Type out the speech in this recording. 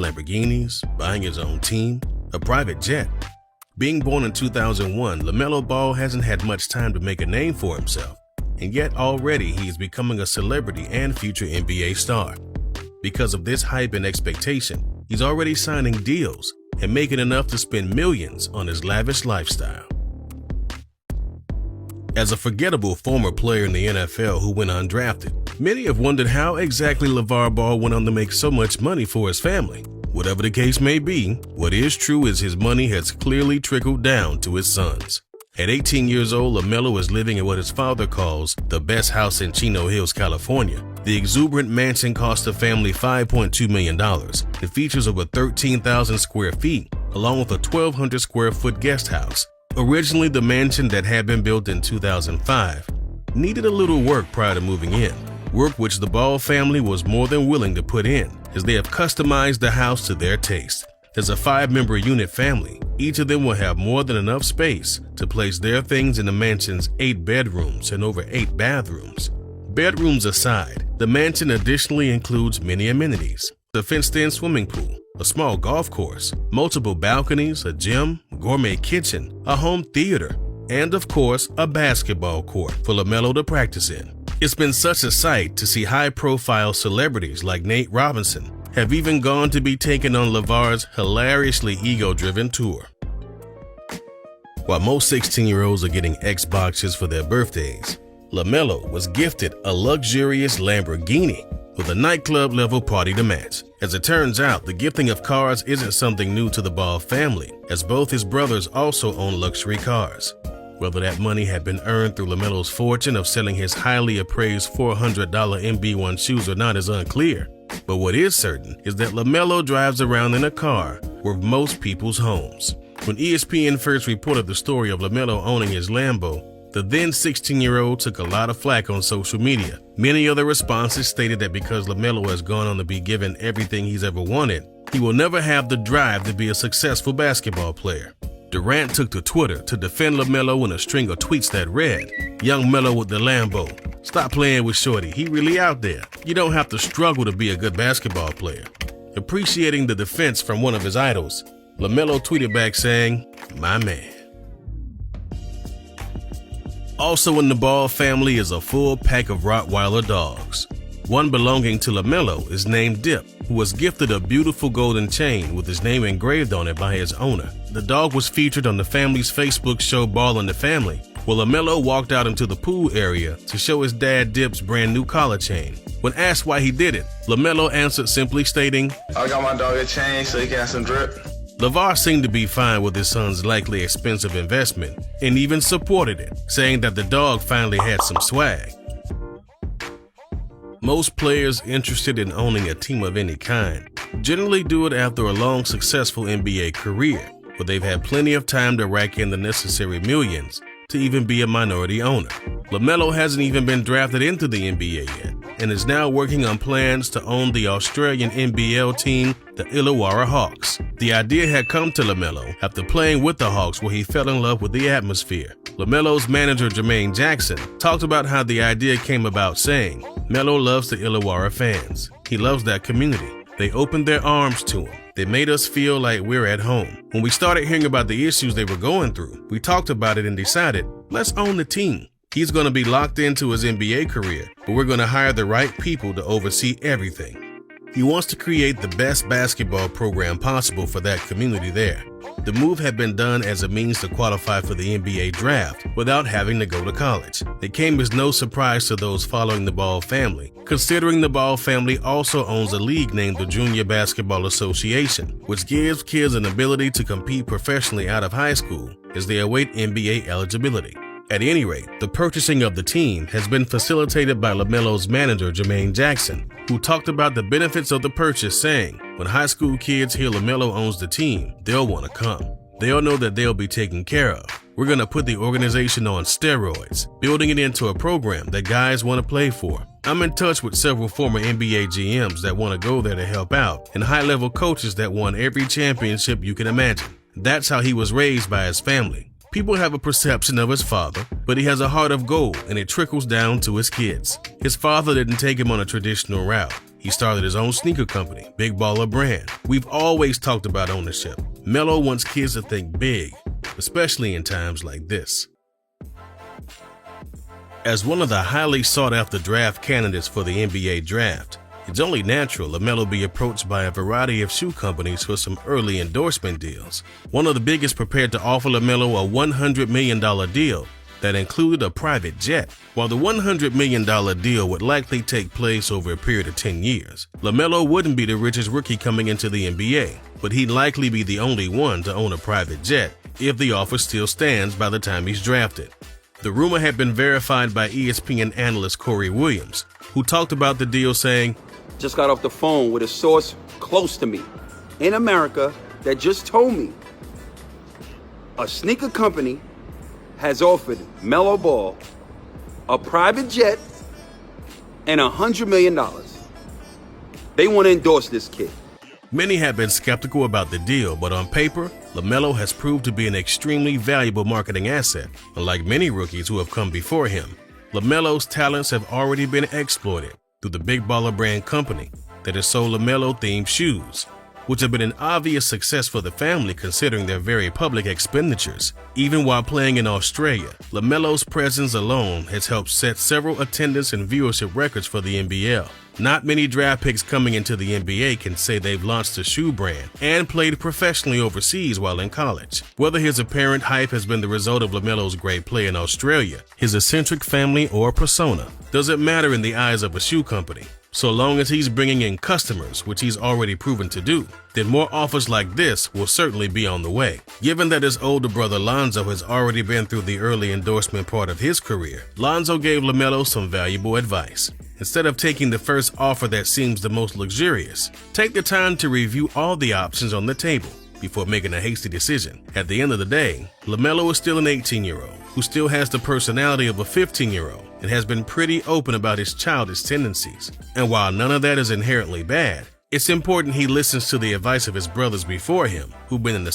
Lamborghinis, buying his own team, a private jet. Being born in 2001, LaMelo Ball hasn't had much time to make a name for himself, and yet already he is becoming a celebrity and future NBA star. Because of this hype and expectation, he's already signing deals and making enough to spend millions on his lavish lifestyle. As a forgettable former player in the NFL who went undrafted, many have wondered how exactly LeVar Ball went on to make so much money for his family. Whatever the case may be, what is true is his money has clearly trickled down to his sons. At 18 years old, LaMelo is living in what his father calls the best house in Chino Hills, California. The exuberant mansion cost the family $5.2 million. It features over 13,000 square feet, along with a 1,200 square foot guest house. Originally, the mansion that had been built in 2005 needed a little work prior to moving in, work which the Ball family was more than willing to put in, as they have customized the house to their taste. As a 5-member unit family, each of them will have more than enough space to place their things in the mansion's 8 bedrooms and over 8 bathrooms. Bedrooms aside, the mansion additionally includes many amenities: a fenced-in swimming pool, a small golf course, multiple balconies, a gym, gourmet kitchen, a home theater, and of course, a basketball court for LaMelo to practice in. It's been such a sight to see high-profile celebrities like Nate Robinson have even gone to be taken on LeVar's hilariously ego-driven tour. While most 16-year-olds are getting Xboxes for their birthdays, LaMelo was gifted a luxurious Lamborghini with a nightclub-level party to match. As it turns out, the gifting of cars isn't something new to the Ball family, as both his brothers also own luxury cars. Whether that money had been earned through LaMelo's fortune of selling his highly appraised $400 MB1 shoes or not is unclear. But what is certain is that LaMelo drives around in a car worth most people's homes. When ESPN first reported the story of LaMelo owning his Lambo, the then 16-year-old took a lot of flack on social media. Many other responses stated that because LaMelo has gone on to be given everything he's ever wanted, he will never have the drive to be a successful basketball player. Durant took to Twitter to defend LaMelo in a string of tweets that read, "Young Melo with the Lambo. Stop playing with Shorty. He really out there. You don't have to struggle to be a good basketball player." Appreciating the defense from one of his idols, LaMelo tweeted back saying, "My man." Also in the Ball family is a full pack of Rottweiler dogs. One belonging to LaMelo is named Dip, who was gifted a beautiful golden chain with his name engraved on it by his owner. The dog was featured on the family's Facebook show Ball in the Family, where LaMelo walked out into the pool area to show his dad Dip's brand new collar chain. When asked why he did it, LaMelo answered simply stating, "I got my dog a chain so he can have some drip." LeVar seemed to be fine with his son's likely expensive investment and even supported it, saying that the dog finally had some swag. Most players interested in owning a team of any kind generally do it after a long, successful NBA career, where they've had plenty of time to rack in the necessary millions to even be a minority owner. LaMelo hasn't even been drafted into the NBA yet and is now working on plans to own the Australian NBL team, the Illawarra Hawks. The idea had come to LaMelo after playing with the Hawks, where he fell in love with the atmosphere. LaMelo's manager Jermaine Jackson talked about how the idea came about, saying, "Melo loves the Illawarra fans. He loves that community. They opened their arms to him. They made us feel like we're at home. When we started hearing about the issues they were going through, we talked about it and decided, let's own the team. He's going to be locked into his NBA career, but we're going to hire the right people to oversee everything." He wants to create the best basketball program possible for that community there. The move had been done as a means to qualify for the NBA draft without having to go to college. It came as no surprise to those following the Ball family, considering the Ball family also owns a league named the Junior Basketball Association, which gives kids an ability to compete professionally out of high school as they await NBA eligibility. At any rate, the purchasing of the team has been facilitated by LaMelo's manager, Jermaine Jackson, who talked about the benefits of the purchase, saying, "When high school kids hear LaMelo owns the team, they'll want to come. They'll know that they'll be taken care of. We're going to put the organization on steroids, building it into a program that guys want to play for. I'm in touch with several former NBA GMs that want to go there to help out, and high-level coaches that won every championship you can imagine." That's how he was raised by his family. People have a perception of his father, but he has a heart of gold and it trickles down to his kids. His father didn't take him on a traditional route. He started his own sneaker company, Big Baller Brand. We've always talked about ownership. Melo wants kids to think big, especially in times like this. As one of the highly sought-after draft candidates for the NBA draft, it's only natural LaMelo be approached by a variety of shoe companies for some early endorsement deals. One of the biggest prepared to offer LaMelo a $100 million deal that included a private jet. While the $100 million deal would likely take place over a period of 10 years, LaMelo wouldn't be the richest rookie coming into the NBA, but he'd likely be the only one to own a private jet if the offer still stands by the time he's drafted. The rumor had been verified by ESPN analyst Corey Williams, who talked about the deal saying, "Just got off the phone with a source close to me in America that just told me a sneaker company has offered Melo Ball a private jet and $100 million. They want to endorse this kid." Many have been skeptical about the deal, but on paper, LaMelo has proved to be an extremely valuable marketing asset. Unlike many rookies who have come before him, LaMelo's talents have already been exploited through the Big Baller Brand company that has sold LaMelo-themed shoes, which have been an obvious success for the family considering their very public expenditures. Even while playing in Australia, LaMelo's presence alone has helped set several attendance and viewership records for the NBL. Not many draft picks coming into the NBA can say they've launched a shoe brand and played professionally overseas while in college. Whether his apparent hype has been the result of LaMelo's great play in Australia, his eccentric family, or persona doesn't matter in the eyes of a shoe company. So long as he's bringing in customers, which he's already proven to do, then more offers like this will certainly be on the way. Given that his older brother Lonzo has already been through the early endorsement part of his career, Lonzo gave LaMelo some valuable advice. Instead of taking the first offer that seems the most luxurious, take the time to review all the options on the table before making a hasty decision. At the end of the day, LaMelo is still an 18-year-old who still has the personality of a 15-year-old and has been pretty open about his childish tendencies. And while none of that is inherently bad, it's important he listens to the advice of his brothers before him who've been in the